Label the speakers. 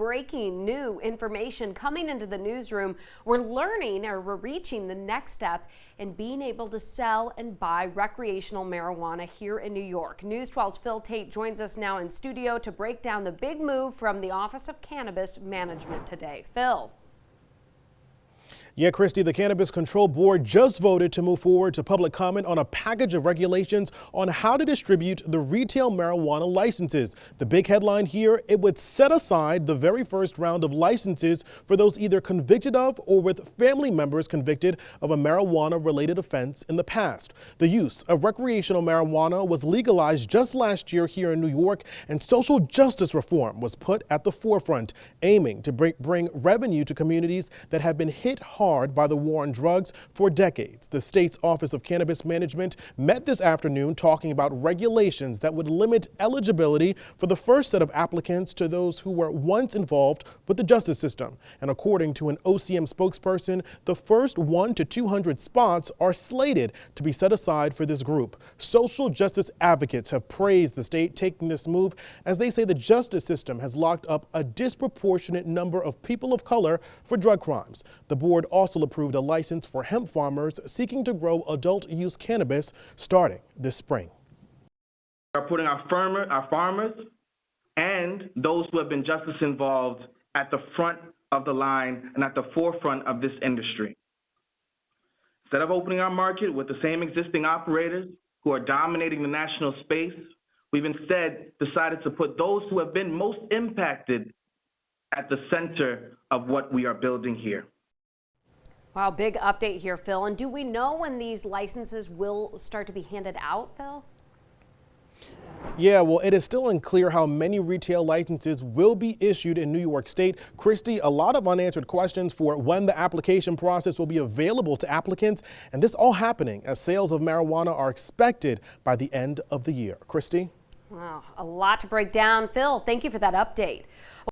Speaker 1: breaking new information coming into the newsroom. We're reaching the next step in being able to sell and buy recreational marijuana here in New York. News 12's Phil Tate joins us now in studio to break down the big move from the Office of Cannabis Management today. Phil.
Speaker 2: Yeah, Christy, the Cannabis Control Board just voted to move forward to public comment on a package of regulations on how to distribute the retail marijuana licenses. The big headline here, it would set aside the very first round of licenses for those either convicted of or with family members convicted of a marijuana-related offense in the past. The use of recreational marijuana was legalized just last year here in New York, and social justice reform was put at the forefront, aiming to bring revenue to communities that have been hit hard by the war on drugs for decades. The state's Office of Cannabis Management met this afternoon talking about regulations that would limit eligibility for the first set of applicants to those who were once involved with the justice system. And according to an OCM spokesperson, the first 100 to 200 spots are slated to be set aside for this group. Social justice advocates have praised the state taking this move as they say the justice system has locked up a disproportionate number of people of color for drug crimes. The board also approved a license for hemp farmers seeking to grow adult-use cannabis starting this spring.
Speaker 3: We are putting our farmers and those who have been justice involved at the front of the line and at the forefront of this industry. Instead of opening our market with the same existing operators who are dominating the national space, we've instead decided to put those who have been most impacted at the center of what we are building here.
Speaker 1: Wow, big update here, Phil. And do we know when these licenses will start to be handed out, Phil?
Speaker 2: Yeah, well, it is still unclear how many retail licenses will be issued in New York State. Christy, a lot of unanswered questions for when the application process will be available to applicants, and this all happening as sales of marijuana are expected by the end of the year. Christy?
Speaker 1: Wow, a lot to break down. Phil, thank you for that update.